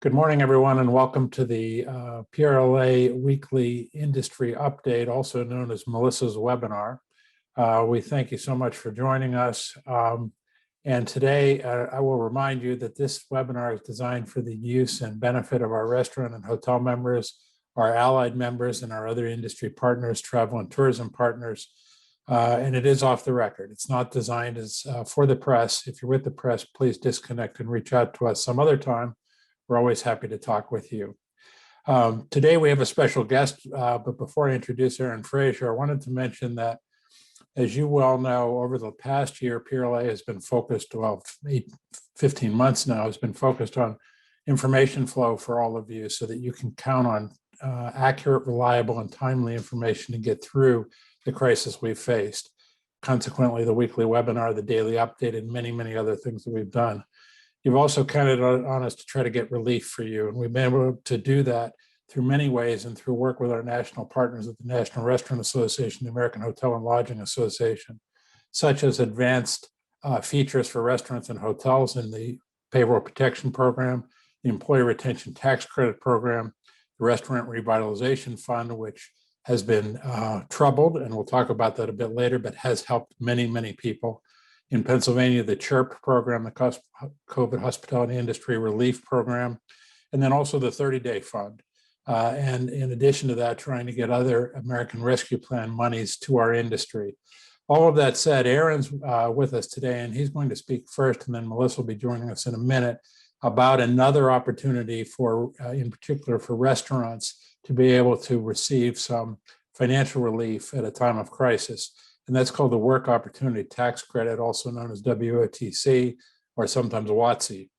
Good morning, everyone, and welcome to the PRLA Weekly Industry Update, also known as Melissa's webinar. We thank you so much for joining us. And today, I will remind you that this webinar is designed for the use and benefit of our restaurant and hotel members, our allied members, and our other industry partners, travel and tourism partners. And it is off the record. It's not designed as for the press. If you're with the press, please disconnect and reach out to us some other time. We're always happy to talk with you. Today we have a special guest, but before I introduce Aaron Frazier, I wanted to mention that, as you well know, over the past year, PRLA has been focused, 15 months now, has been focused on information flow for all of you so that you can count on accurate, reliable, and timely information to get through the crisis we've faced. Consequently, the weekly webinar, the daily update, and many, many other things that we've done. You've also counted on us to try to get relief for you. And we've been able to do that through many ways and through work with our national partners at the National Restaurant Association, the American Hotel and Lodging Association, such as advanced features for restaurants and hotels in the Payroll Protection Program, the Employee Retention Tax Credit Program, the Restaurant Revitalization Fund, which has been troubled, and we'll talk about that a bit later, but has helped many, many people. In Pennsylvania, the CHIRP program, the COVID Hospitality Industry Relief Program, and then also the 30-day fund. And in addition to that, trying to get other American Rescue Plan monies to our industry. All of that said, Aaron's with us today, and he's going to speak first, and then Melissa will be joining us in a minute about another opportunity for, in particular for restaurants, to be able to receive some financial relief at a time of crisis. And that's called the Work Opportunity Tax Credit, also known as WOTC, or sometimes WOTC.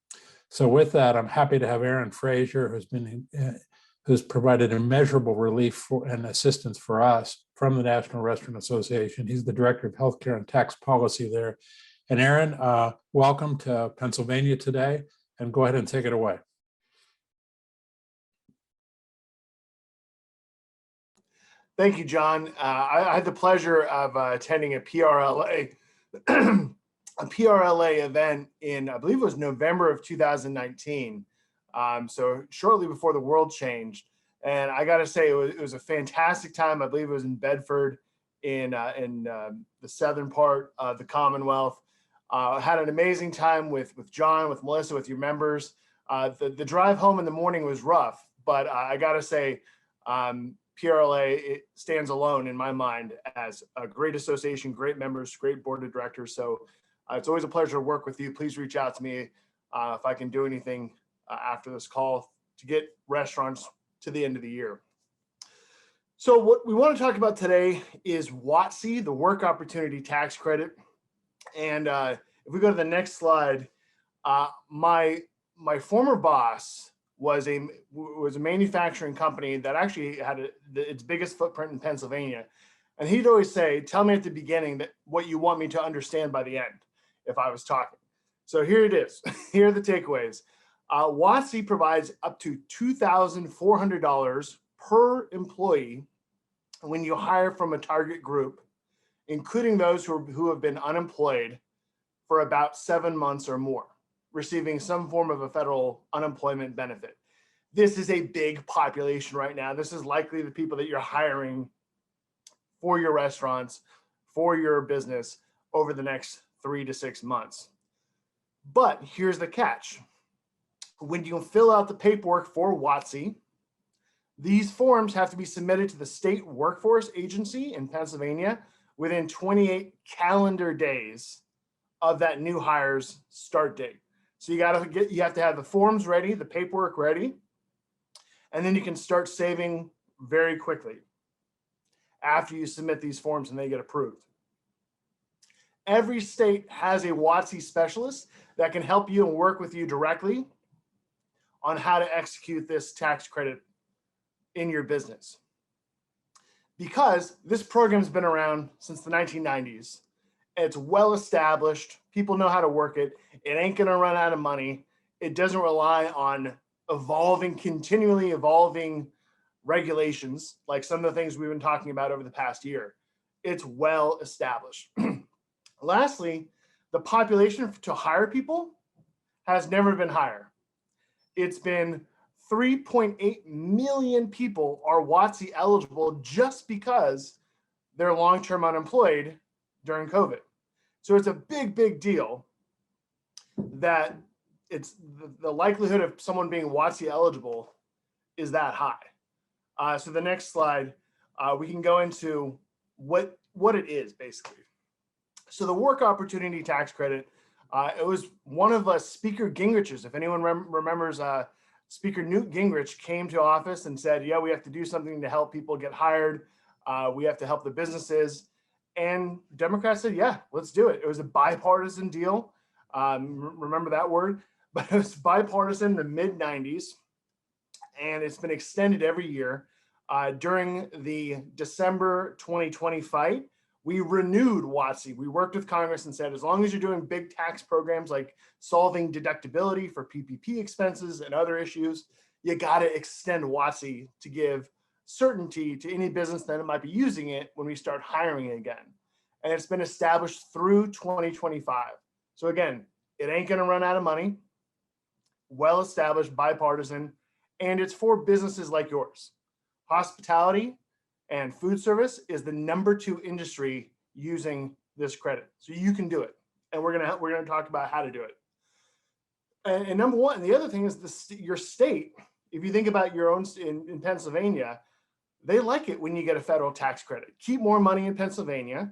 So with that, I'm happy to have Aaron Frazier, who's provided immeasurable relief and assistance for us from the National Restaurant Association. He's the Director of Healthcare and Tax Policy there. And Aaron, welcome to Pennsylvania today, and go ahead and take it away. Thank you, John. I had the pleasure of attending a PRLA event in, I believe it was November of 2019. So shortly before the world changed. And I got to say, it was a fantastic time. I believe it was in Bedford in the southern part of the Commonwealth. Had an amazing time with John, with Melissa, with your members. The drive home in the morning was rough, but I got to say, PRLA, it stands alone in my mind as a great association, great members, great board of directors. So it's always a pleasure to work with you. Please reach out to me if I can do anything after this call to get restaurants to the end of the year. So what we want to talk about today is WOTC, the Work Opportunity Tax Credit. And if we go to the next slide, my former boss was a manufacturing company that actually had its biggest footprint in Pennsylvania. And he'd always say, tell me at the beginning that what you want me to understand by the end, if I was talking. So here it is. Here are the takeaways. WOTC provides up to $2,400 per employee when you hire from a target group, including those who have been unemployed for about 7 months or more, receiving some form of a federal unemployment benefit. This is a big population right now. This is likely the people that you're hiring for your restaurants, for your business over the next 3 to 6 months. But here's the catch. When you fill out the paperwork for WOTC, these forms have to be submitted to the state workforce agency in Pennsylvania within 28 calendar days of that new hire's start date. So you have to have the forms ready, the paperwork ready, and then you can start saving very quickly after you submit these forms and they get approved. Every state has a WOTC specialist that can help you and work with you directly on how to execute this tax credit in your business. Because this program's been around since the 1990s. It's well established. People know how to work it. It ain't going to run out of money. It doesn't rely on continually evolving regulations like some of the things we've been talking about over the past year. It's well established. Lastly, the population to hire people has never been higher. it's been 3.8 million people are WOTC eligible just because they're long-term unemployed during COVID. So it's a big, big deal that it's the likelihood of someone being WOTC eligible is that high. So the next slide, we can go into what it is basically. So the work opportunity tax credit, it was one of Speaker Gingrich's. If anyone remembers, Speaker Newt Gingrich came to office and said, yeah, we have to do something to help people get hired. We have to help the businesses. And Democrats said, yeah, let's do it. It was a bipartisan deal. Remember that word? But it was bipartisan in the mid-90s. And it's been extended every year. During the December 2020 fight, we renewed WOTC. We worked with Congress and said, as long as you're doing big tax programs like solving deductibility for PPP expenses and other issues, you got to extend WOTC to give certainty to any business that might be using it when we start hiring again. And it's been established through 2025. So again, it ain't going to run out of money. Well established, bipartisan, and it's for businesses like yours. Hospitality and food service is the #2 industry using this credit. So you can do it. And we're gonna talk about how to do it. And number one, the other thing is your state. If you think about your own in Pennsylvania, they like it when you get a federal tax credit. Keep more money in Pennsylvania,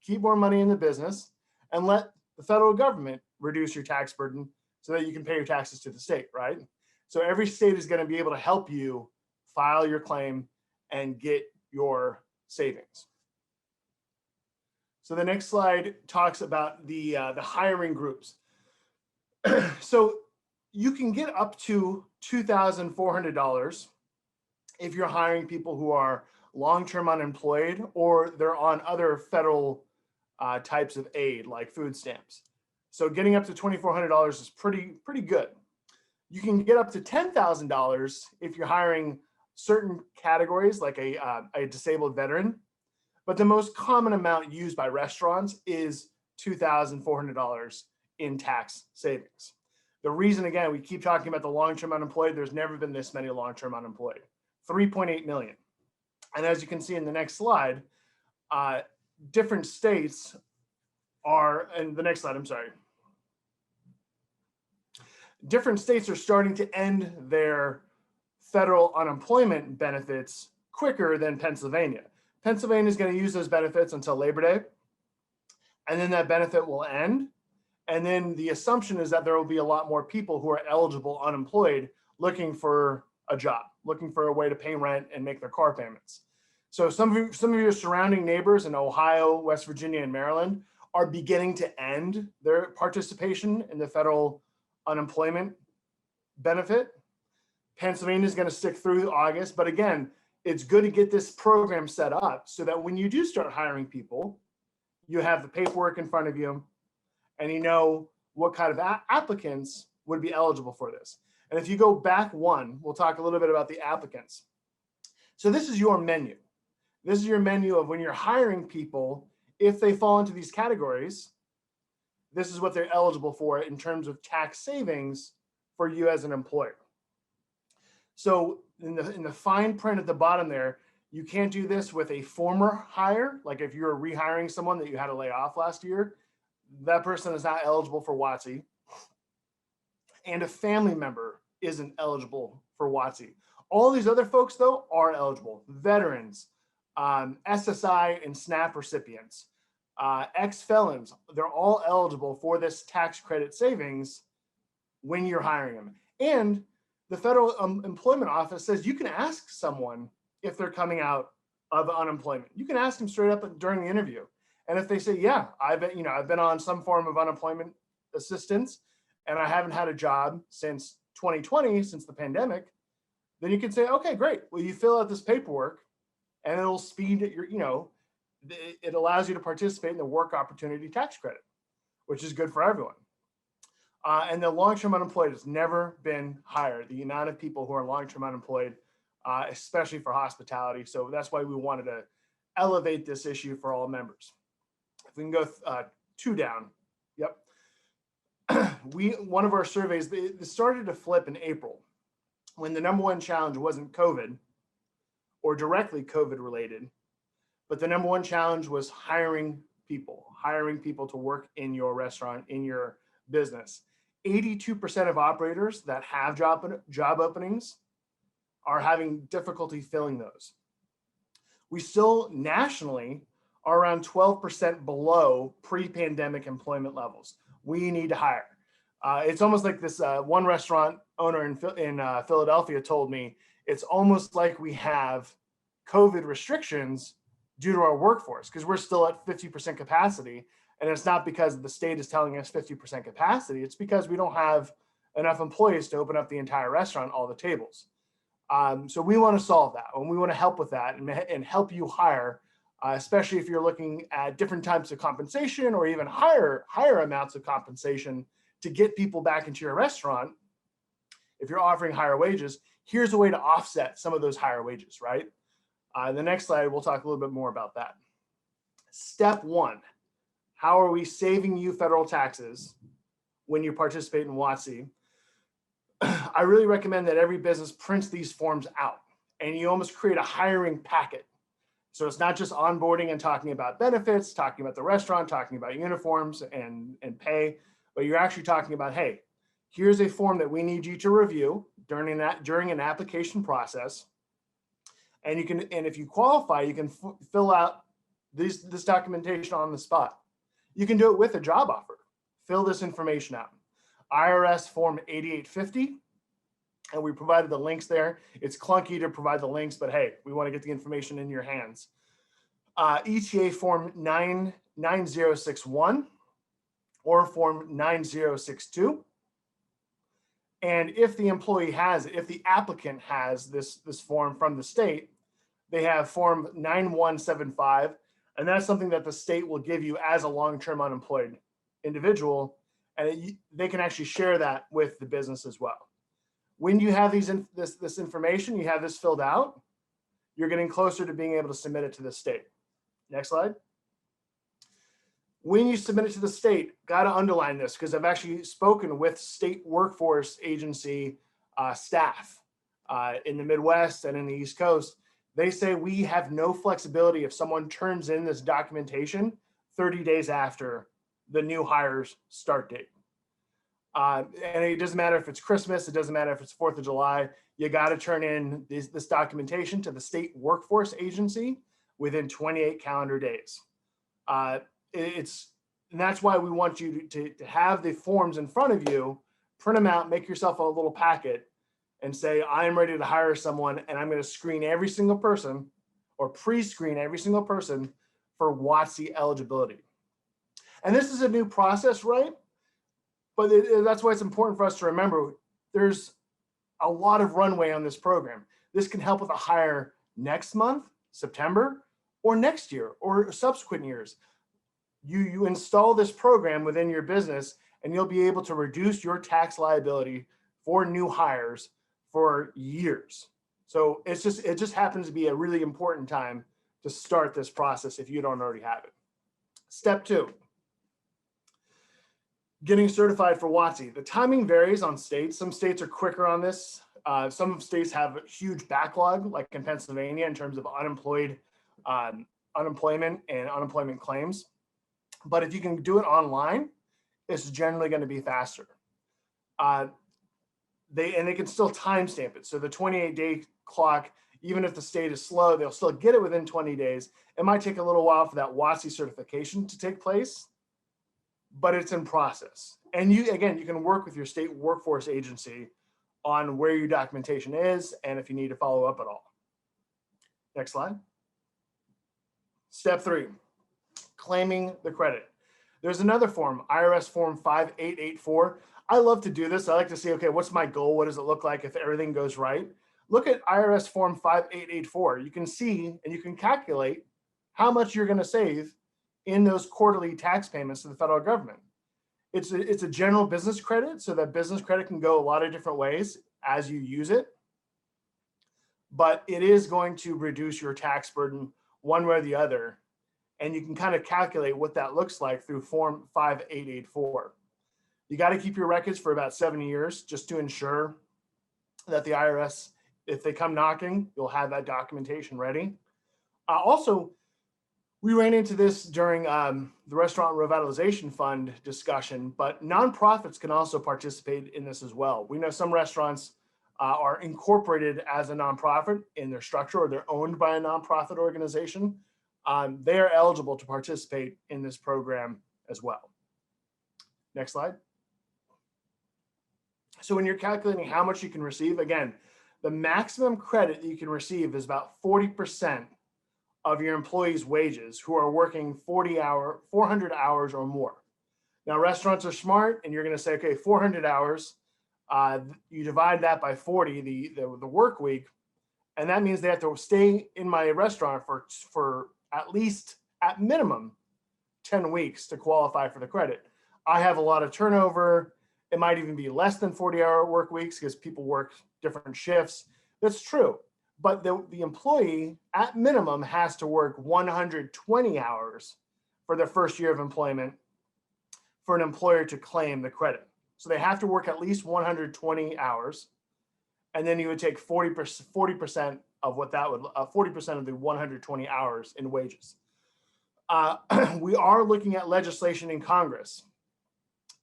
keep more money in the business, and let the federal government reduce your tax burden so that you can pay your taxes to the state, right? So every state is going to be able to help you file your claim and get your savings. So the next slide talks about the hiring groups. So you can get up to $2,400 if you're hiring people who are long-term unemployed or they're on other federal types of aid like food stamps. So getting up to $2,400 is pretty good. You can get up to $10,000 if you're hiring certain categories like a disabled veteran, but the most common amount used by restaurants is $2,400 in tax savings. The reason, again, we keep talking about the long-term unemployed, there's never been this many long-term unemployed, 3.8 million. And as you can see in the next slide, different states are, and the next slide, I'm sorry. Different states are starting to end their federal unemployment benefits quicker than Pennsylvania. Pennsylvania is going to use those benefits until Labor Day, and then that benefit will end. And then the assumption is that there will be a lot more people who are eligible unemployed looking for a job, looking for a way to pay rent and make their car payments. So some of your surrounding neighbors in Ohio, West Virginia, and Maryland are beginning to end their participation in the federal unemployment benefit. Pennsylvania is going to stick through August, but again, it's good to get this program set up so that when you do start hiring people, you have the paperwork in front of you and you know what kind of applicants would be eligible for this. And if you go back one, we'll talk a little bit about the applicants. So this is your menu. This is your menu of when you're hiring people, if they fall into these categories, this is what they're eligible for in terms of tax savings for you as an employer. So in the fine print at the bottom there, you can't do this with a former hire. Like if you're rehiring someone that you had to lay off last year, that person is not eligible for WOTC. And a family member isn't eligible for WOTC. All these other folks, though, are eligible. Veterans, SSI and SNAP recipients, ex-felons, they're all eligible for this tax credit savings when you're hiring them. And the Federal Employment Office says you can ask someone if they're coming out of unemployment. You can ask them straight up during the interview. And if they say, yeah, I've been on some form of unemployment assistance and I haven't had a job since 2020, since the pandemic, then you can say, okay, great. Well, you fill out this paperwork and it'll speed your, it allows you to participate in the work opportunity tax credit, which is good for everyone. And the long-term unemployed has never been higher, the amount of people who are long-term unemployed, especially for hospitality. So that's why we wanted to elevate this issue for all members. If we can go 2 down. Yep. One of our surveys, it started to flip in April. when the number one challenge wasn't COVID or directly COVID related, but the number one challenge was hiring people to work in your restaurant, in your business. 82% of operators that have job openings are having difficulty filling those. We still nationally are around 12% below pre-pandemic employment levels. We need to hire. It's almost like this one restaurant owner in Philadelphia told me, it's almost like we have COVID restrictions due to our workforce, because we're still at 50% capacity. And it's not because the state is telling us 50% capacity, it's because we don't have enough employees to open up the entire restaurant, all the tables. So we want to solve that, and we want to help with that and help you hire, especially if you're looking at different types of compensation or even higher amounts of compensation to get people back into your restaurant. If you're offering higher wages, here's a way to offset some of those higher wages, right? The next slide, we'll talk a little bit more about that. Step one, how are we saving you federal taxes when you participate in WOTC? I really recommend that every business prints these forms out, and you almost create a hiring packet. So it's not just onboarding and talking about benefits, talking about the restaurant, talking about uniforms and pay, but you're actually talking about, hey, here's a form that we need you to review during an application process. And if you qualify, you can fill out this documentation on the spot. You can do it with a job offer. Fill this information out. IRS Form 8850, and we provided the links there. It's clunky to provide the links, but hey, we want to get the information in your hands. ETA Form 9061 or Form 9062. And if the employee has it, if the applicant has this form from the state, they have Form 9175, and that's something that the state will give you as a long-term unemployed individual, and they can actually share that with the business as well. When you have this information, you have this filled out, you're getting closer to being able to submit it to the state. Next slide. When you submit it to the state, got to underline this, because I've actually spoken with state workforce agency staff in the Midwest and in the East Coast. They say we have no flexibility if someone turns in this documentation 30 days after the new hire's start date. And it doesn't matter if it's Christmas, it doesn't matter if it's 4th of July, you got to turn in this documentation to the state workforce agency within 28 calendar days. And that's why we want you to have the forms in front of you, print them out, make yourself a little packet, and say, I'm ready to hire someone, and I'm going to screen every single person or pre-screen every single person for WOTC eligibility. And this is a new process, right? But that's why it's important for us to remember there's a lot of runway on this program. This can help with a hire next month, September, or next year, or subsequent years. You install this program within your business, and you'll be able to reduce your tax liability for new hires for years. So it just happens to be a really important time to start this process if you don't already have it. Step two, getting certified for WOTC. The timing varies on states. Some states are quicker on this. Some states have a huge backlog, like in Pennsylvania, in terms of unemployment and unemployment claims. But if you can do it online, it's generally going to be faster. They can still timestamp it. So the 28-day clock, even if the state is slow, they'll still get it within 20 days. It might take a little while for that WOTC certification to take place, but it's in process. And you can work with your state workforce agency on where your documentation is and if you need to follow up at all. Next slide. Step three, claiming the credit. There's another form, IRS Form 5884. I love to do this. I like to see, okay, what's my goal? What does it look like if everything goes right? Look at IRS Form 5884. You can see and you can calculate how much you're going to save in those quarterly tax payments to the federal government. It's a general business credit, so that business credit can go a lot of different ways as you use it. But it is going to reduce your tax burden one way or the other. And you can kind of calculate what that looks like through Form 5884. You got to keep your records for about 7 years just to ensure that the IRS, if they come knocking, you'll have that documentation ready. Also, we ran into this during the Restaurant Revitalization Fund discussion, but nonprofits can also participate in this as well. We know some restaurants are incorporated as a nonprofit in their structure, or they're owned by a nonprofit organization. They are eligible to participate in this program as well. Next slide. So when you're calculating how much you can receive, again, the maximum credit that you can receive is about 40% of your employees' wages who are working 400 hours or more. Now, restaurants are smart, and you're going to say, okay, 400 hours, you divide that by 40, the work week, and that means they have to stay in my restaurant for at least, at minimum, 10 weeks to qualify for the credit. I have a lot of turnover. It might even be less than 40-hour work weeks because people work different shifts. That's true. But the employee, at minimum, has to work 120 hours for their first year of employment for an employer to claim the credit. So they have to work at least 120 hours, and then you would take 40% of what that would 40% of the 120 hours in wages. We are looking at legislation in Congress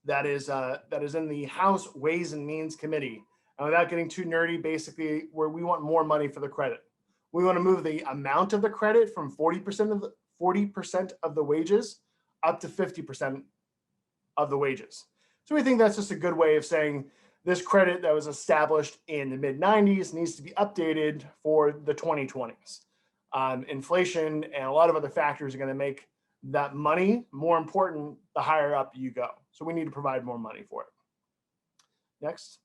that is in the House Ways and Means Committee. And without getting too nerdy, basically, where we want more money for the credit. We want to move the amount of the credit from 40% of the wages up to 50% of the wages. So we think that's just a good way of saying this credit that was established in the mid-90s needs to be updated for the 2020s. Inflation and a lot of other factors are going to make that money more important the higher up you go. So we need to provide more money for it. Next.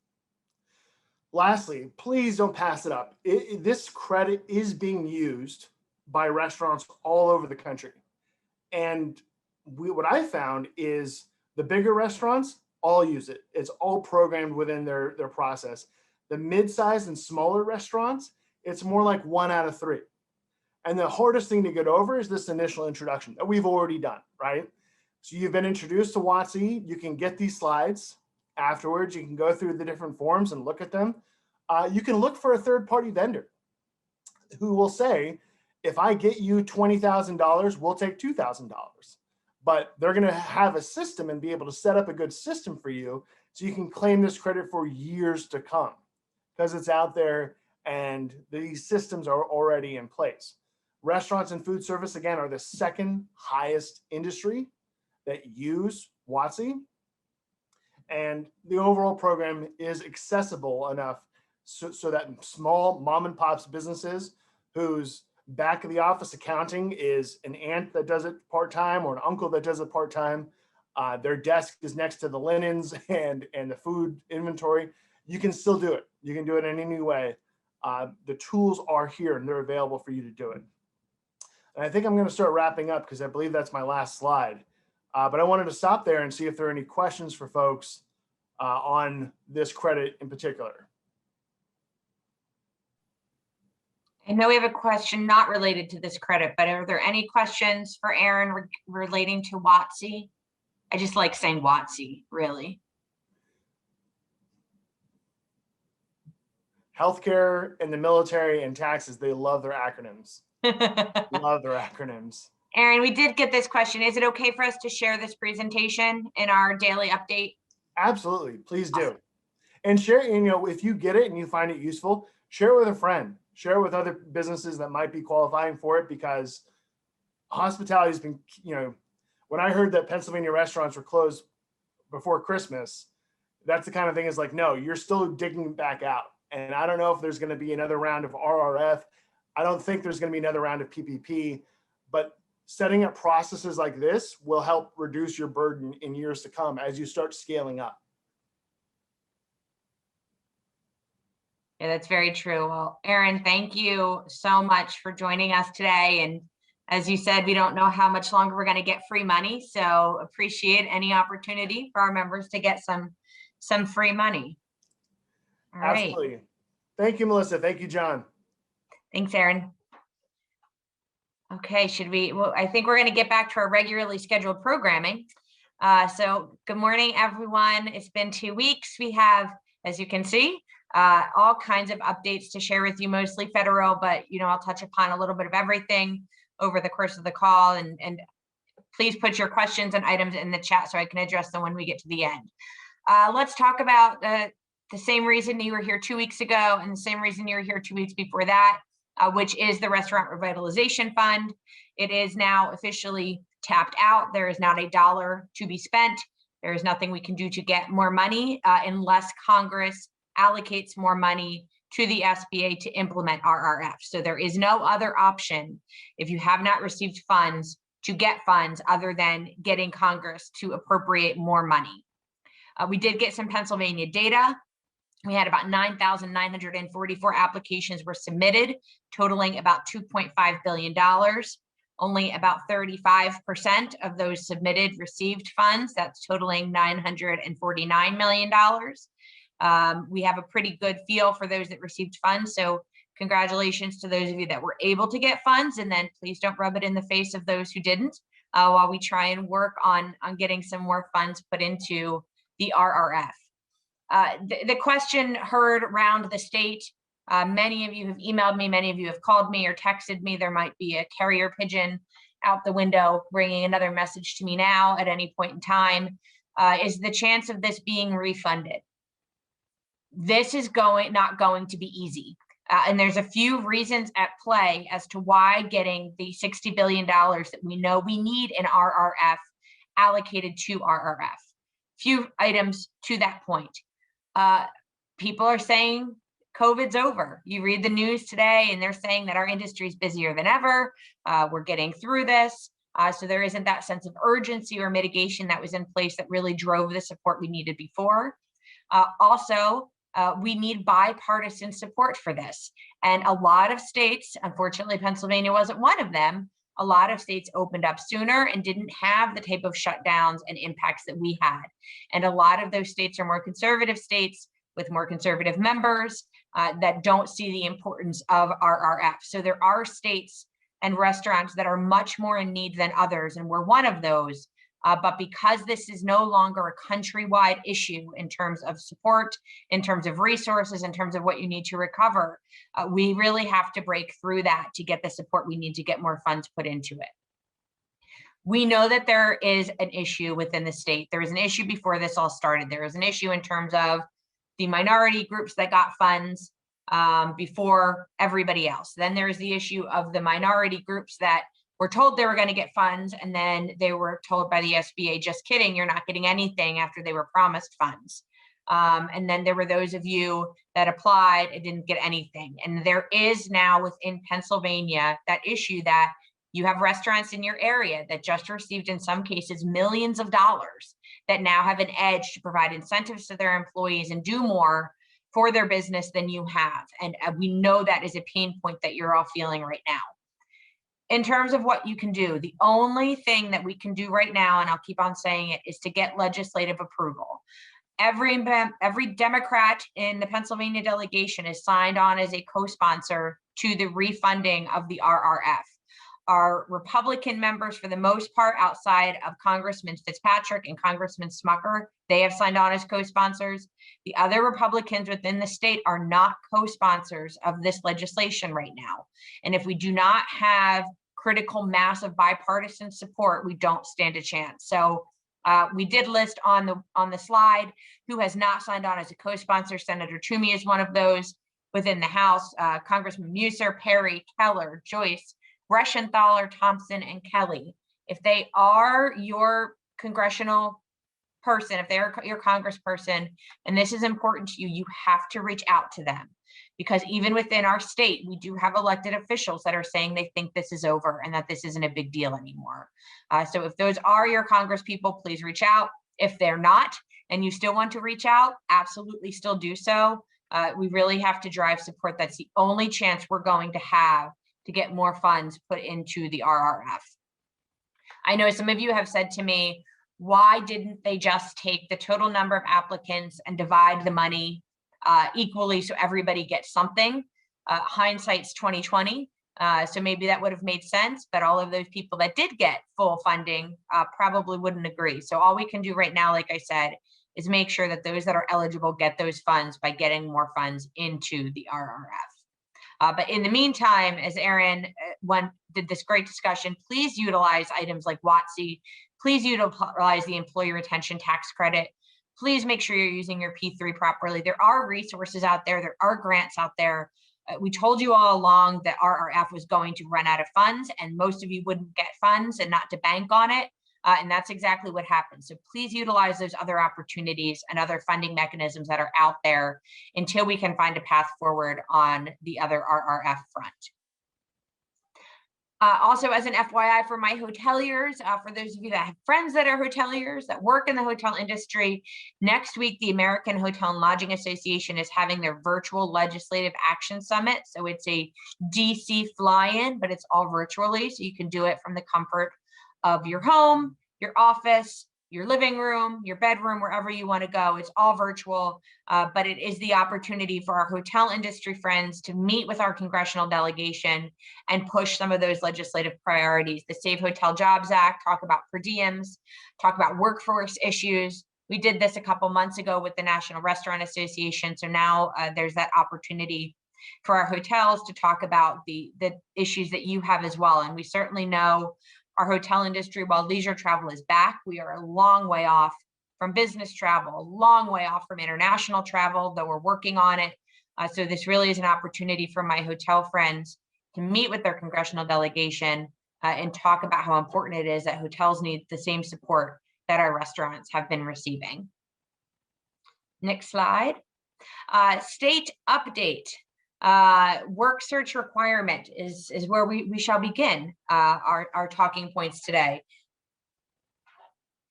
Lastly, please don't pass it up. This credit is being used by restaurants all over the country. And what I found is the bigger restaurants all use it. It's all programmed within their process. The mid-sized and smaller restaurants, it's more like 1 out of 3. And the hardest thing to get over is this initial introduction that we've already done, right? So you've been introduced to WOTC. You can get these slides. Afterwards, you can go through the different forms and look at them. You can look for a third-party vendor who will say, if I get you $20,000, we'll take $2,000. But they're going to have a system and be able to set up a good system for you so you can claim this credit for years to come because it's out there and these systems are already in place. Restaurants and food service, again, are the second highest industry that use WOTC. And the overall program is accessible enough so that small mom and pops businesses whose back of the office accounting is an aunt that does it part-time or an uncle that does it part-time. Their desk is next to the linens and the food inventory. You can still do it. You can do it in any way. The tools are here and they're available for you to do it. And I think I'm going to start wrapping up because I believe that's my last slide. But I wanted to stop there and see if there are any questions for folks on this credit in particular. I know we have a question not related to this credit, but are there any questions for Aaron relating to WOTC? I just like saying WOTC, really. Healthcare and the military and taxes, they love their acronyms. Love their acronyms. Aaron, we did get this question. Is it okay for us to share this presentation in our daily update? Absolutely, please do. And share, if you get it and you find it useful, share it with a friend. Share it with other businesses that might be qualifying for it because hospitality has been, when I heard that Pennsylvania restaurants were closed before Christmas, that's the kind of thing is like, no, you're still digging back out. And I don't know if there's going to be another round of RRF. I don't think there's going to be another round of PPP, but setting up processes like this will help reduce your burden in years to come as you start scaling up. Yeah, that's very true. Well, Aaron, thank you so much for joining us today. And as you said, we don't know how much longer we're going to get free money. So appreciate any opportunity for our members to get some free money. All Absolutely. Right. Thank you, Melissa. Thank you, John. Thanks, Aaron. Okay, well, I think we're going to get back to our regularly scheduled programming. So good morning, everyone. It's been 2 weeks. We have, as you can see, all kinds of updates to share with you, mostly federal, but I'll touch upon a little bit of everything over the course of the call, and please put your questions and items in the chat so I can address them when we get to the end. Let's talk about the same reason you were here 2 weeks ago and the same reason you were here 2 weeks before that, which is the Restaurant Revitalization Fund. It is now officially tapped out. There is not a dollar to be spent. There is nothing we can do to get more money unless Congress allocates more money to the SBA to implement RRF. So there is no other option if you have not received funds to get funds other than getting Congress to appropriate more money. We did get some Pennsylvania data. We had about 9,944 applications were submitted, totaling about $2.5 billion. Only about 35% of those submitted received funds. That's totaling $949 million. We have a pretty good feel for those that received funds. So congratulations to those of you that were able to get funds, and then please don't rub it in the face of those who didn't, while we try and work on getting some more funds put into the RRF. The question heard around the state, many of you have emailed me, many of you have called me or texted me. There might be a carrier pigeon out the window bringing another message to me now at any point in time, is the chance of this being refunded. This is not going to be easy. And there's a few reasons at play as to why getting the $60 billion that we know we need in RRF allocated to RRF. Few items to that point. People are saying COVID's over. You read the news today and they're saying that our industry is busier than ever. We're getting through this. So there isn't that sense of urgency or mitigation that was in place that really drove the support we needed before. Also, we need bipartisan support for this. And a lot of states, unfortunately, Pennsylvania wasn't one of them, a lot of states opened up sooner and didn't have the type of shutdowns and impacts that we had. And a lot of those states are more conservative states with more conservative members that don't see the importance of RRF. So there are states and restaurants that are much more in need than others, and we're one of those. But because this is no longer a countrywide issue in terms of support, in terms of resources, in terms of what you need to recover, we really have to break through that to get the support we need to get more funds put into it. We know that there is an issue within the state. There was an issue before this all started. There was an issue in terms of the minority groups that got funds before everybody else. Then there's the issue of the minority groups that were told they were going to get funds, and then they were told by the SBA, just kidding, you're not getting anything, after they were promised funds. And then there were those of you that applied and didn't get anything. And there is now within Pennsylvania that issue that you have restaurants in your area that just received, in some cases, millions of dollars that now have an edge to provide incentives to their employees and do more for their business than you have. And we know that is a pain point that you're all feeling right now. In terms of what you can do, the only thing that we can do right now, and I'll keep on saying it, is to get legislative approval. Every Democrat in the Pennsylvania delegation is signed on as a co-sponsor to the refunding of the RRF. Our Republican members, for the most part, outside of Congressman Fitzpatrick and Congressman Smucker, they have signed on as co-sponsors. The other Republicans within the state are not co-sponsors of this legislation right now. And if we do not have critical mass of bipartisan support, we don't stand a chance. So we did list on the slide who has not signed on as a co-sponsor. Senator Toomey is one of those within the House. Congressman Musser, Perry, Keller, Joyce, Reschenthaler, Thompson, and Kelly. If they are your congressional person, if they're your congressperson, and this is important to you, you have to reach out to them. Because even within our state, we do have elected officials that are saying they think this is over and that this isn't a big deal anymore. So if those are your congresspeople, please reach out. If they're not, and you still want to reach out, absolutely still do so. We really have to drive support. That's the only chance we're going to have to get more funds put into the RRF. I know some of you have said to me, why didn't they just take the total number of applicants and divide the money equally so everybody gets something? Hindsight's 2020, so maybe that would have made sense, but all of those people that did get full funding probably wouldn't agree. So all we can do right now, like I said, is make sure that those that are eligible get those funds by getting more funds into the RRF. But in the meantime, as Aaron did this great discussion, please utilize items like WOTC. Please utilize the employee retention tax credit. Please make sure you're using your P3 properly. There are resources out there. There are grants out there. We told you all along that RRF was going to run out of funds, and most of you wouldn't get funds and not to bank on it. And that's exactly what happened. So please utilize those other opportunities and other funding mechanisms that are out there until we can find a path forward on the other RRF front. Also, as an FYI for my hoteliers, for those of you that have friends that are hoteliers that work in the hotel industry, next week, the American Hotel and Lodging Association is having their virtual legislative action summit. So it's a DC fly-in, but it's all virtually. So you can do it from the comfort of your home, your office, your living room, your bedroom, wherever you want to go. It's all virtual, but it is the opportunity for our hotel industry friends to meet with our congressional delegation and push some of those legislative priorities. The Save Hotel Jobs Act, talk about per diems, talk about workforce issues. We did this a couple months ago with the National Restaurant Association. So now there's that opportunity for our hotels to talk about the issues that you have as well. And we certainly know our hotel industry, while leisure travel is back, we are a long way off from business travel, a long way off from international travel, though we're working on it. So this really is an opportunity for my hotel friends to meet with their congressional delegation and talk about how important it is that hotels need the same support that our restaurants have been receiving. Next slide. State update. Work search requirement is where we shall begin our talking points today.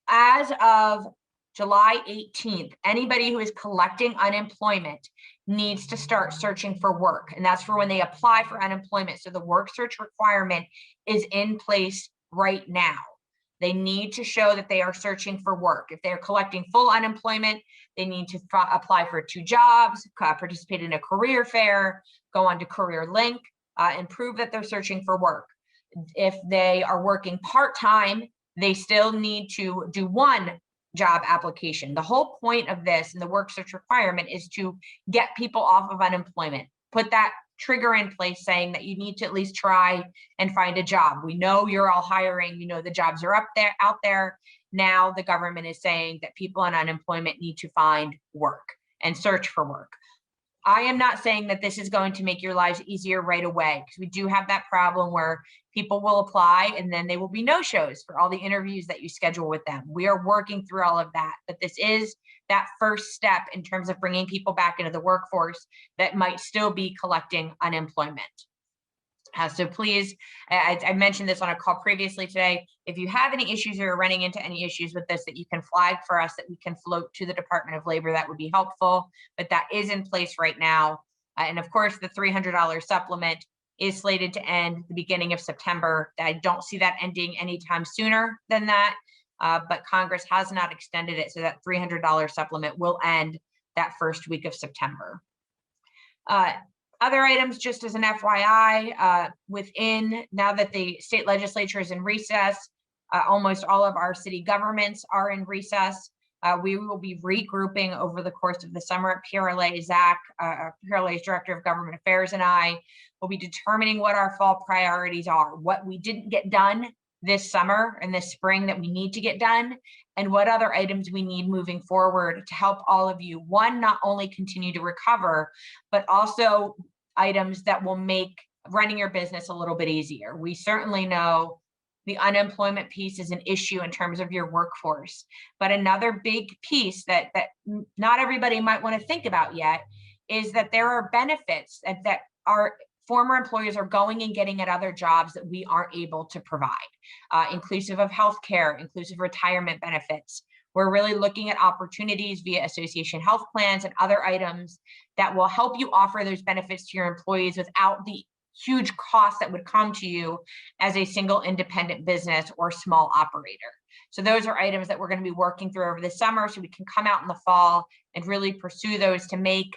As of July 18th, anybody who is collecting unemployment needs to start searching for work, and that's for when they apply for unemployment. So the work search requirement is in place right now. They need to show that they are searching for work. If they're collecting full unemployment, they need to apply for 2 jobs, participate in a career fair, go on to Career Link, and prove that they're searching for work. If they are working part-time, they still need to do 1 job application. The whole point of this and the work search requirement is to get people off of unemployment. Put that trigger in place saying that you need to at least try and find a job. We know you're all hiring, you know the jobs are out there. Now the government is saying that people on unemployment need to find work and search for work. I am not saying that this is going to make your lives easier right away, because we do have that problem where people will apply and then they will be no-shows for all the interviews that you schedule with them. We are working through all of that, but this is that first step in terms of bringing people back into the workforce that might still be collecting unemployment. So please, I mentioned this on a call previously today. If you have any issues or you're running into any issues with this that you can flag for us, that we can float to the Department of Labor, that would be helpful. But that is in place right now. And of course, the $300 supplement is slated to end the beginning of September. I don't see that ending anytime sooner than that. But Congress has not extended it, so that $300 supplement will end that first week of September. Other items, just as an FYI, now that the state legislature is in recess, almost all of our city governments are in recess. We will be regrouping over the course of the summer. PRLA, Zach, PRLA's Director of Government Affairs, and I will be determining what our fall priorities are, what we didn't get done this summer and this spring that we need to get done, and what other items we need moving forward to help all of you, one, not only continue to recover, but also items that will make running your business a little bit easier. We certainly know the unemployment piece is an issue in terms of your workforce, but another big piece that not everybody might want to think about yet is that there are benefits that our former employees are going and getting at other jobs that we aren't able to provide, inclusive of healthcare, inclusive of retirement benefits. We're really looking at opportunities via association health plans and other items that will help you offer those benefits to your employees without the huge cost that would come to you as a single independent business or small operator. So those are items that we're going to be working through over the summer, so we can come out in the fall and really pursue those to make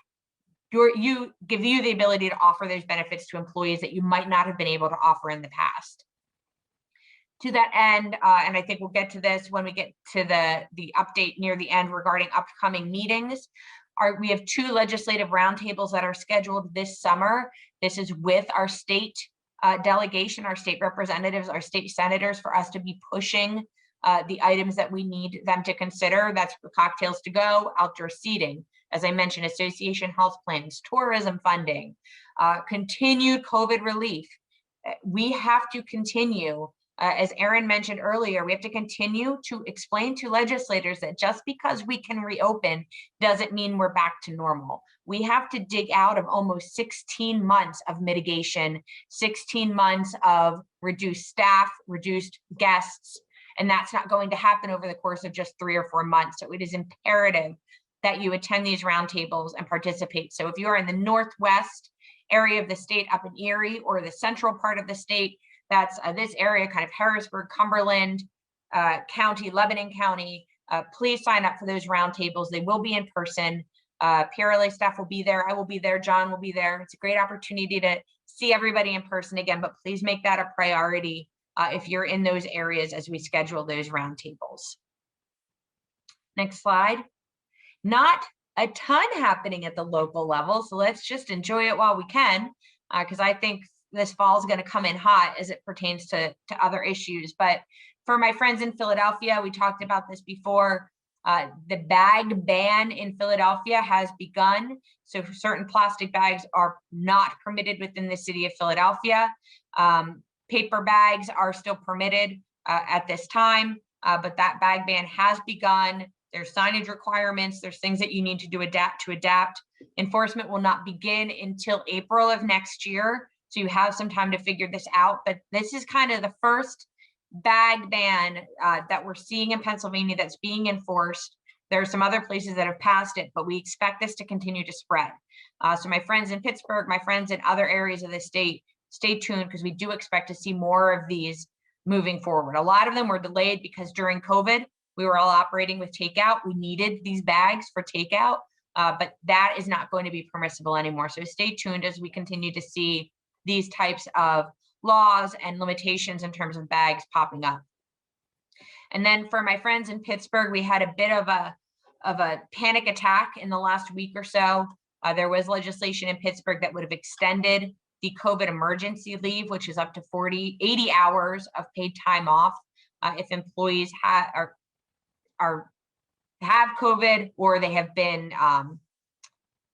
give you the ability to offer those benefits to employees that you might not have been able to offer in the past. To that end, and I think we'll get to this when we get to the update near the end regarding upcoming meetings, we have 2 legislative roundtables that are scheduled this summer. This is with our state delegation, our state representatives, our state senators, for us to be pushing the items that we need them to consider. That's cocktails to go, outdoor seating, as I mentioned, association health plans, tourism funding, continued COVID relief. We have to continue, as Aaron mentioned earlier, we have to continue to explain to legislators that just because we can reopen doesn't mean we're back to normal. We have to dig out of almost 16 months of mitigation, 16 months of reduced staff, reduced guests, and that's not going to happen over the course of just 3 or 4 months. So it is imperative that you attend these roundtables and participate. So if you are in the Northwest area of the state, up in Erie, or the central part of the state, that's this area, kind of Harrisburg, Cumberland County, Lebanon County, please sign up for those roundtables. They will be in person. PRLA staff will be there. I will be there. John will be there. It's a great opportunity to see everybody in person again, but please make that a priority if you're in those areas as we schedule those roundtables. Next slide. Not a ton happening at the local level, so let's just enjoy it while we can, because I think this fall is going to come in hot as it pertains to other issues. But for my friends in Philadelphia, we talked about this before. The bag ban in Philadelphia has begun. So certain plastic bags are not permitted within the city of Philadelphia. Paper bags are still permitted at this time, but that bag ban has begun. There's signage requirements. There's things that you need to do adapt. Enforcement will not begin until April of next year. So you have some time to figure this out, but this is kind of the first bag ban that we're seeing in Pennsylvania that's being enforced. There are some other places that have passed it, but we expect this to continue to spread. So my friends in Pittsburgh, my friends in other areas of the state, stay tuned, because we do expect to see more of these moving forward. A lot of them were delayed because during COVID, we were all operating with takeout. We needed these bags for takeout, but that is not going to be permissible anymore. So stay tuned as we continue to see these types of laws and limitations in terms of bags popping up. And then for my friends in Pittsburgh, we had a bit of a panic attack in the last week or so. There was legislation in Pittsburgh that would have extended the COVID emergency leave, which is up to 80 hours of paid time off if employees have COVID, or they have been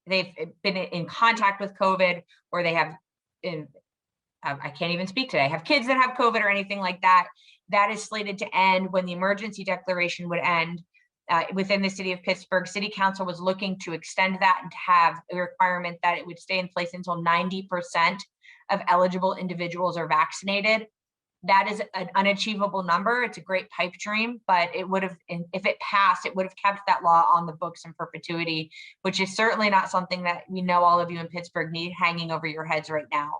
they've been in contact with COVID, or they have I can't even speak today, have kids that have COVID or anything like that. That is slated to end when the emergency declaration would end within the city of Pittsburgh. City Council was looking to extend that and to have a requirement that it would stay in place until 90% of eligible individuals are vaccinated. That is an unachievable number. It's a great pipe dream, but it would have, if it passed, it would have kept that law on the books in perpetuity, which is certainly not something that we know all of you in Pittsburgh need hanging over your heads right now.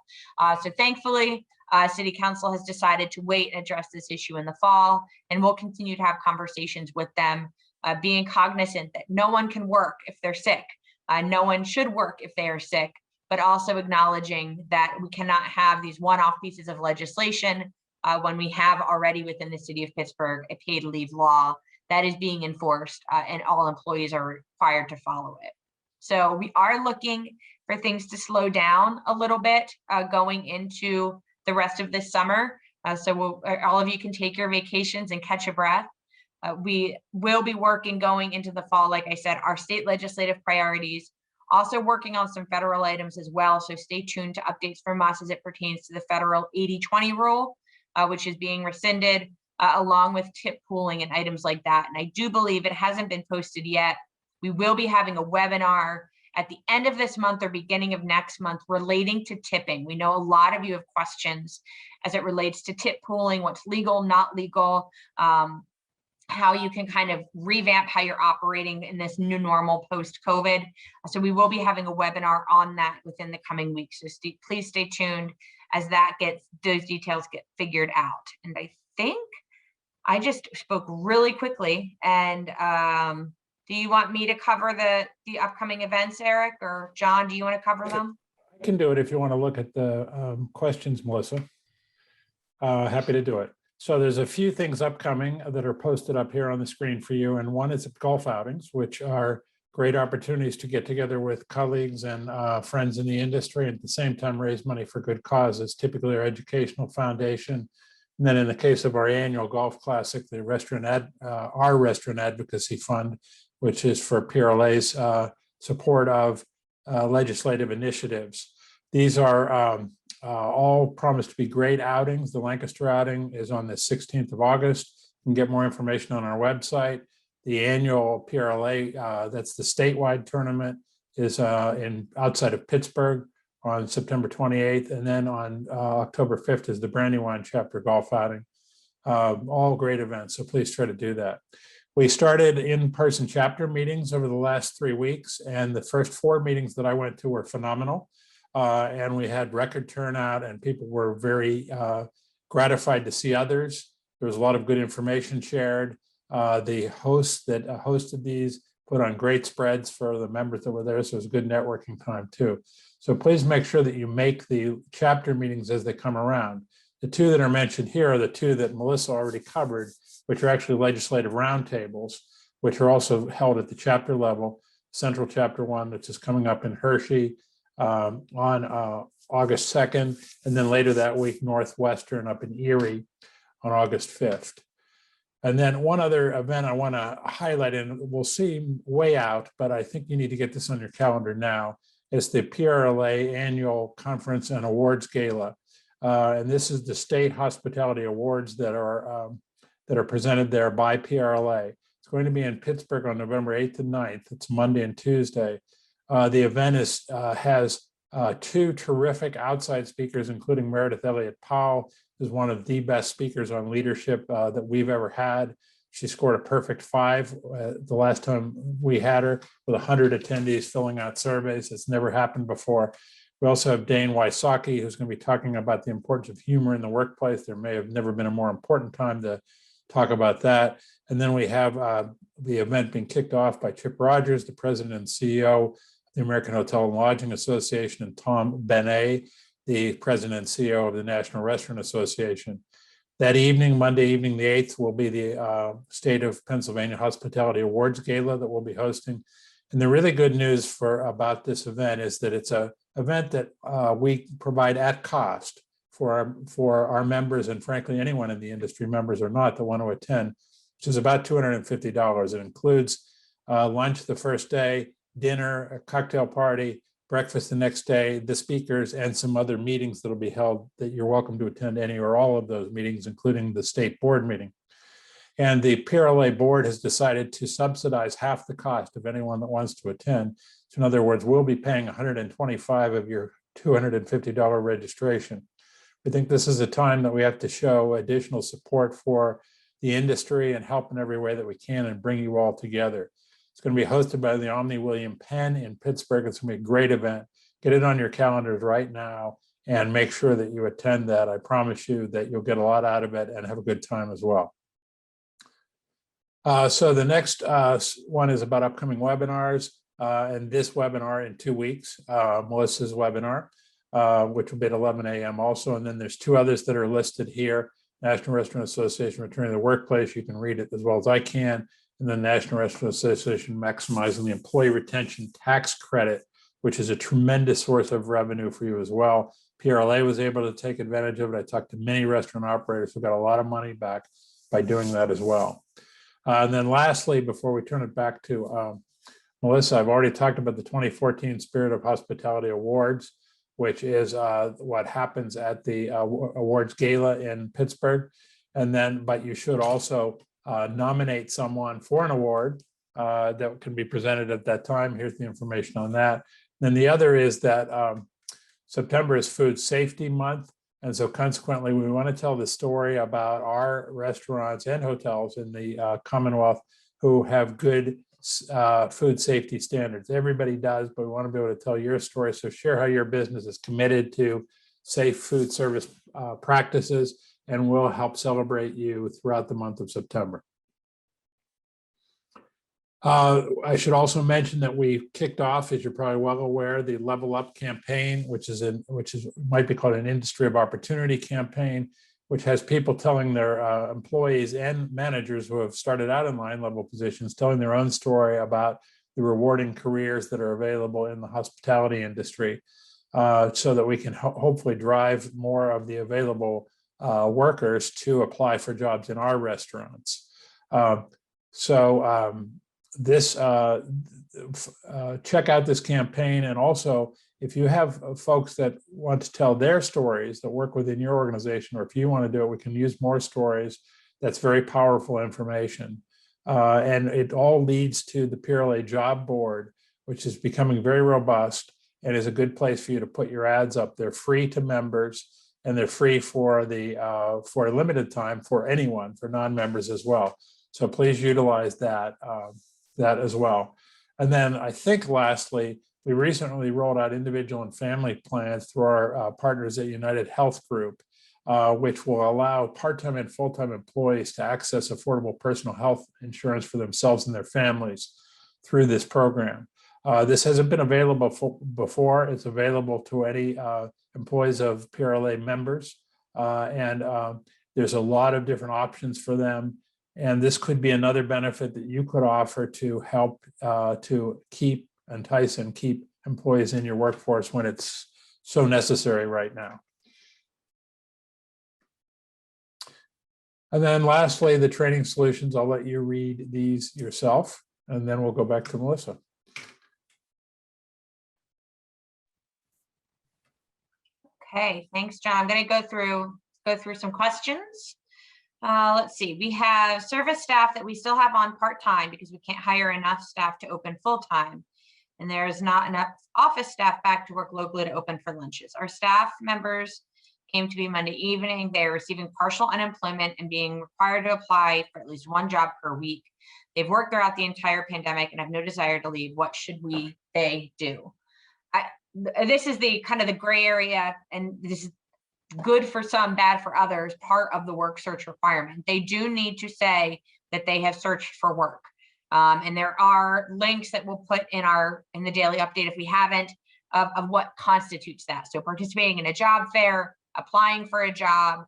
So thankfully, City Council has decided to wait and address this issue in the fall, and we'll continue to have conversations with them, being cognizant that no one can work if they're sick. No one should work if they are sick, but also acknowledging that we cannot have these one-off pieces of legislation when we have already within the city of Pittsburgh a paid leave law that is being enforced and all employees are required to follow it. So we are looking for things to slow down a little bit going into the rest of this summer. So all of you can take your vacations and catch a breath. We will be working going into the fall, like I said, our state legislative priorities, also working on some federal items as well. So stay tuned to updates from us as it pertains to the federal 80-20 rule, which is being rescinded, along with tip pooling and items like that. And I do believe it hasn't been posted yet. We will be having a webinar at the end of this month or beginning of next month relating to tipping. We know a lot of you have questions as it relates to tip pooling, what's legal, not legal, how you can kind of revamp how you're operating in this new normal post-COVID. So we will be having a webinar on that within the coming weeks. So please stay tuned as those details get figured out. And I think I just spoke really quickly. And do you want me to cover the upcoming events, Eric, or John, do you want to cover them? I can do it if you want to look at the questions, Melissa. Happy to do it. So there's a few things upcoming that are posted up here on the screen for you. And one is golf outings, which are great opportunities to get together with colleagues and friends in the industry and at the same time raise money for good causes, typically our educational foundation. And then in the case of our annual golf classic, the our restaurant advocacy fund, which is for PRLA's support of legislative initiatives. These are all promised to be great outings. The Lancaster outing is on the 16th of August. You can get more information on our website. The annual PRLA, that's the statewide tournament, is outside of Pittsburgh on September 28th. And then on October 5th is the Brandywine chapter golf outing. All great events, so please try to do that. We started in-person chapter meetings over the last 3 weeks, and the first 4 meetings that I went to were phenomenal. And we had record turnout, and people were very gratified to see others. There was a lot of good information shared. The hosts that hosted these put on great spreads for the members that were there, so it was a good networking time too. So please make sure that you make the chapter meetings as they come around. The 2 that are mentioned here are the 2 that Melissa already covered, which are actually legislative roundtables, which are also held at the chapter level. Central Chapter 1, which is coming up in Hershey on August 2nd, and then later that week, Northwestern up in Erie on August 5th. And then one other event I want to highlight, and we'll see way out, but I think you need to get this on your calendar now, is the PRLA Annual Conference and Awards Gala. And this is the State Hospitality Awards that are presented there by PRLA. It's going to be in Pittsburgh on November 8th and 9th. It's Monday and Tuesday. The event has 2 terrific outside speakers, including Meredith Elliott Powell, who's one of the best speakers on leadership that we've ever had. She scored a perfect 5 the last time we had her, with 100 attendees filling out surveys. It's never happened before. We also have Dane Wysocki, who's going to be talking about the importance of humor in the workplace. There may have never been a more important time to talk about that. And then we have the event being kicked off by Chip Rogers, the president and CEO of the American Hotel and Lodging Association, and Tom Benet, the president and CEO of the National Restaurant Association. That evening, Monday evening, the 8th, will be the State of Pennsylvania Hospitality Awards Gala that we'll be hosting. And the really good news about this event is that it's an event that we provide at cost for our members, and frankly, anyone in the industry, members or not, that want to attend, which is about $250. It includes lunch the first day, dinner, a cocktail party, breakfast the next day, the speakers, and some other meetings that'll be held that you're welcome to attend any or all of those meetings, including the state board meeting. And the PRLA board has decided to subsidize half the cost of anyone that wants to attend. So in other words, we'll be paying $125 of your $250 registration. We think this is a time that we have to show additional support for the industry and help in every way that we can and bring you all together. It's going to be hosted by the Omni William Penn in Pittsburgh. It's going to be a great event. Get it on your calendars right now and make sure that you attend that. I promise you that you'll get a lot out of it and have a good time as well. So the next one is about upcoming webinars, and this webinar in 2 weeks, Melissa's webinar, which will be at 11 a.m. also. And then there's 2 others that are listed here. National Restaurant Association Returning to the Workplace. You can read it as well as I can. And the National Restaurant Association Maximizing the Employee Retention Tax Credit, which is a tremendous source of revenue for you as well. PRLA was able to take advantage of it. I talked to many restaurant operators who got a lot of money back by doing that as well. And then lastly, before we turn it back to Melissa, I've already talked about the 2014 Spirit of Hospitality Awards, which is what happens at the awards gala in Pittsburgh. And then, but you should also nominate someone for an award that can be presented at that time. Here's the information on that. Then the other is that September is Food Safety Month. And so consequently, we want to tell the story about our restaurants and hotels in the Commonwealth who have good food safety standards. Everybody does, but we want to be able to tell your story. So share how your business is committed to safe food service practices, and we'll help celebrate you throughout the month of September. I should also mention that we kicked off, as you're probably well aware, the Level Up campaign, which might be called an Industry of Opportunity campaign. which has people telling their employees and managers who have started out in line level positions, telling their own story about the rewarding careers that are available in the hospitality industry, so that we can hopefully drive more of the available workers to apply for jobs in our restaurants. Check out this campaign, and also if you have folks that want to tell their stories that work within your organization, or if you want to do it, we can use more stories. That's very powerful information. And it all leads to the PRLA job board, which is becoming very robust and is a good place for you to put your ads up. They're free to members, and they're free for for a limited time for anyone, for non-members as well. So please utilize that as well. And then I think lastly, we recently rolled out individual and family plans through our partners at United Health Group, which will allow part-time and full-time employees to access affordable personal health insurance for themselves and their families through this program. This hasn't been available before. It's available to any employees of PRLA members, and there's a lot of different options for them. And this could be another benefit that you could offer to help to entice and keep employees in your workforce when it's so necessary right now. And then lastly, the training solutions. I'll let you read these yourself, and then we'll go back to Melissa. Okay, thanks, John. I'm going to go through some questions. Let's see. We have service staff that we still have on part-time because we can't hire enough staff to open full-time, and there's not enough office staff back to work locally to open for lunches. Our staff members came to be Monday evening. They are receiving partial unemployment and being required to apply for at least one job per week. They've worked throughout the entire pandemic and have no desire to leave. What should they do? This is the kind of the gray area, and this is good for some, bad for others, part of the work search requirement. They do need to say that they have searched for work. And there are links that we'll put in the daily update if we haven't, of what constitutes that. So participating in a job fair, applying for a job,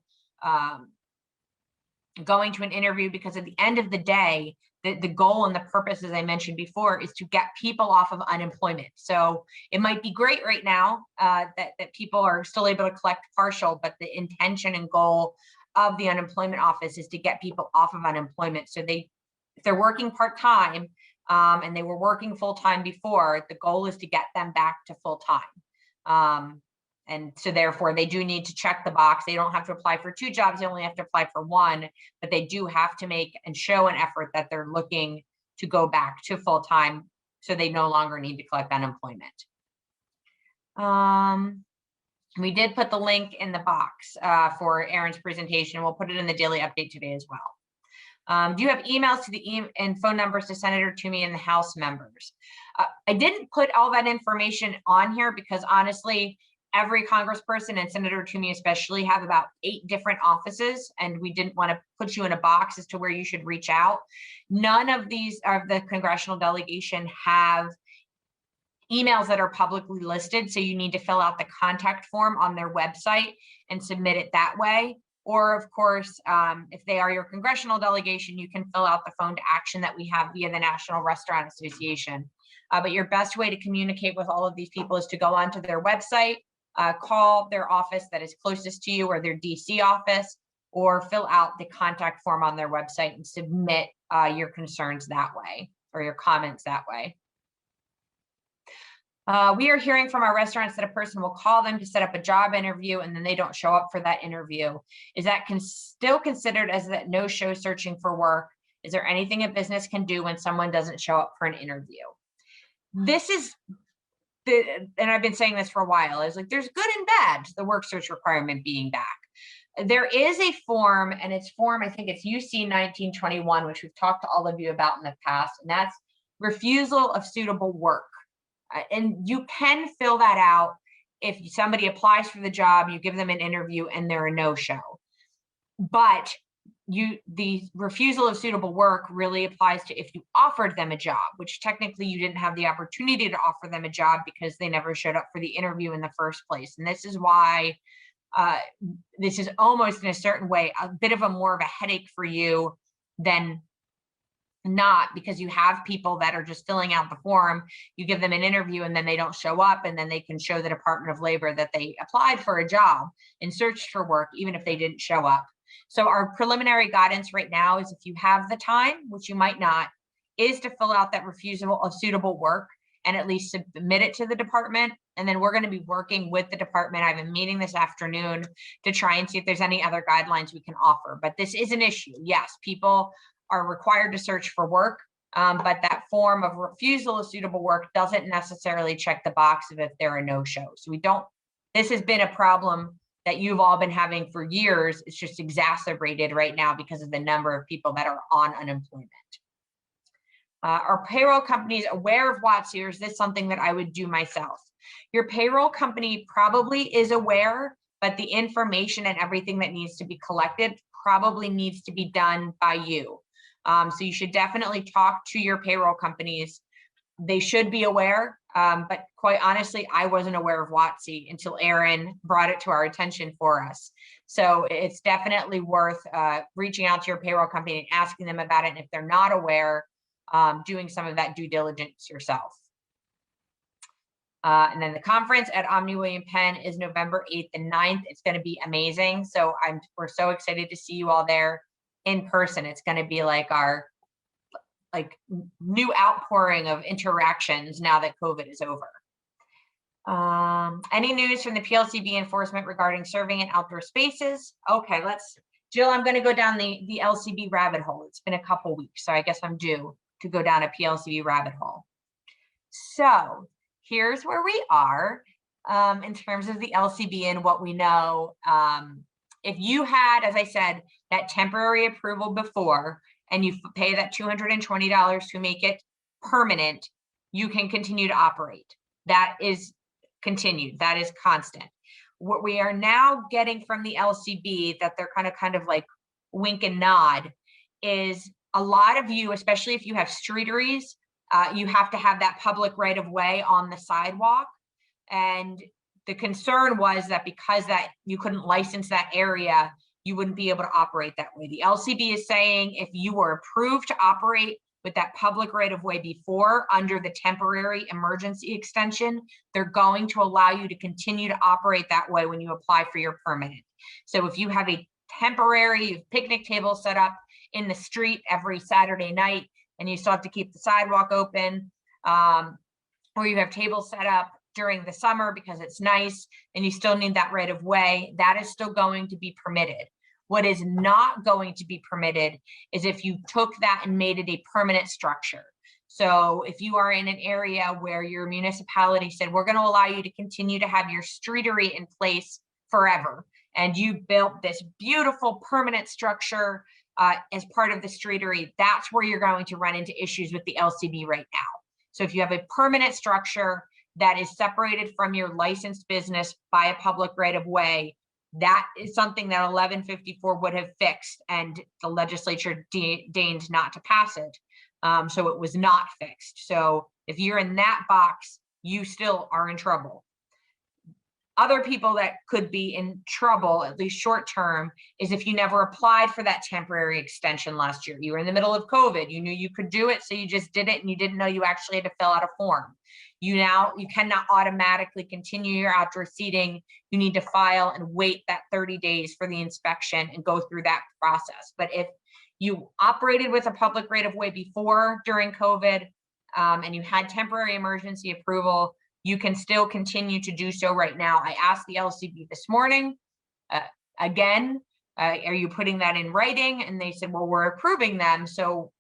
going to an interview, because at the end of the day, the goal and the purpose, as I mentioned before, is to get people off of unemployment. So it might be great right now that people are still able to collect partial, but the intention and goal of the unemployment office is to get people off of unemployment. So if they're working part-time and they were working full-time before, the goal is to get them back to full-time. And so therefore they do need to check the box. They don't have to apply for 2 jobs. They only have to apply for 1, but they do have to make and show an effort that they're looking to go back to full-time, so they no longer need to collect unemployment. We did put the link in the box for Aaron's presentation. We'll put it in the daily update today as well. Do you have emails to and phone numbers to Senator Toomey and the House members? I didn't put all that information on here because honestly, every congressperson and Senator Toomey especially have about 8 different offices, and we didn't want to put you in a box as to where you should reach out. None of these of the congressional delegation have emails that are publicly listed, so you need to fill out the contact form on their website and submit it that way. Or of course, if they are your congressional delegation, you can fill out the phone to action that we have via the National Restaurant Association. But your best way to communicate with all of these people is to go onto their website, call their office that is closest to you or their DC office, or fill out the contact form on their website and submit your concerns that way or your comments that way. We are hearing from our restaurants that a person will call them to set up a job interview and then they don't show up for that interview. Is that still considered as that no-show searching for work? Is there anything a business can do when someone doesn't show up for an interview? This is and I've been saying this for a while, is like there's good and bad to the work search requirement being back. There is a form, and it's form, I think it's UC 1921, which we've talked to all of you about in the past, and that's refusal of suitable work. And you can fill that out if somebody applies for the job, you give them an interview, and they're a no-show. But the refusal of suitable work really applies to if you offered them a job, which technically you didn't have the opportunity to offer them a job because they never showed up for the interview in the first place. And this is why this is almost in a certain way a bit of a more of a headache for you than not, because you have people that are just filling out the form, you give them an interview and then they don't show up, and then they can show the Department of Labor that they applied for a job and searched for work even if they didn't show up. So our preliminary guidance right now is, if you have the time, which you might not, is to fill out that refusal of suitable work and at least submit it to the department. And then we're going to be working with the department. I have a meeting this afternoon to try and see if there's any other guidelines we can offer. But this is an issue. Yes, people are required to search for work, but that form of refusal of suitable work doesn't necessarily check the box of if there are no-shows. So this has been a problem that you've all been having for years. It's just exacerbated right now because of the number of people that are on unemployment. Are payroll companies aware of WOTC, or is this something that I would do myself? Your payroll company probably is aware, but the information and everything that needs to be collected probably needs to be done by you. So you should definitely talk to your payroll companies. They should be aware, but quite honestly, I wasn't aware of WOTC until Aaron brought it to our attention for us. So it's definitely worth reaching out to your payroll company and asking them about it. And if they're not aware, doing some of that due diligence yourself. And then the conference at Omni William Penn is November 8th and 9th. It's going to be amazing. So we're so excited to see you all there in person. It's going to be like our new outpouring of interactions now that COVID is over. Any news from the PLCB enforcement regarding serving in outdoor spaces? Okay, Jill, I'm going to go down the LCB rabbit hole. It's been a couple weeks, so I guess I'm due to go down a PLCB rabbit hole. So here's where we are in terms of the LCB and what we know. If you had, as I said, that temporary approval before, and you pay that $220 to make it permanent, you can continue to operate. That is continued, that is constant. What we are now getting from the LCB that they're kind of like wink and nod is a lot of you, especially if you have streeteries, you have to have that public right of way on the sidewalk. And the concern was that because that you couldn't license that area, you wouldn't be able to operate that way. The LCB is saying if you were approved to operate with that public right of way before under the temporary emergency extension, they're going to allow you to continue to operate that way when you apply for your permanent. So if you have a temporary picnic table set up in the street every Saturday night and you still have to keep the sidewalk open, or you have tables set up during the summer because it's nice and you still need that right of way, that is still going to be permitted. What is not going to be permitted is if you took that and made it a permanent structure. So if you are in an area where your municipality said, we're going to allow you to continue to have your streetery in place forever, and you built this beautiful permanent structure as part of the streetery, that's where you're going to run into issues with the LCB right now. So if you have a permanent structure that is separated from your licensed business by a public right of way, that is something that 1154 would have fixed, and the legislature deigned not to pass it. So it was not fixed. So if you're in that box, you still are in trouble. Other people that could be in trouble, at least short term, is if you never applied for that temporary extension last year. You were in the middle of COVID. You knew you could do it, so you just did it, and you didn't know you actually had to fill out a form. You cannot automatically continue your outdoor seating. You need to file and wait that 30 days for the inspection and go through that process. But if you operated with a public right of way before during COVID, and you had temporary emergency approval, you can still continue to do so right now. I asked the LCB this morning, again, are you putting that in writing? And they said, well, we're approving them, so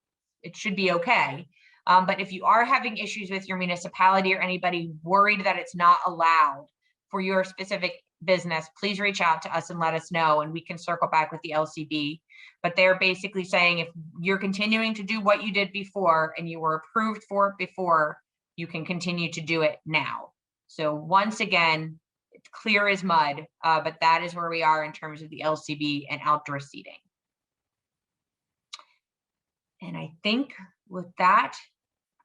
it should be okay. But if you are having issues with your municipality or anybody worried that it's not allowed for your specific business, please reach out to us and let us know, and we can circle back with the LCB. But they're basically saying if you're continuing to do what you did before and you were approved for it before, you can continue to do it now. So once again, it's clear as mud, but that is where we are in terms of the LCB and outdoor seating. And I think with that,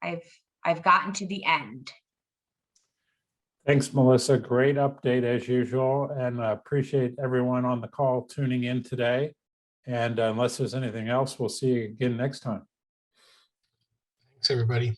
I've gotten to the end. Thanks, Melissa. Great update as usual, and appreciate everyone on the call tuning in today. And unless there's anything else, we'll see you again next time. Thanks, everybody.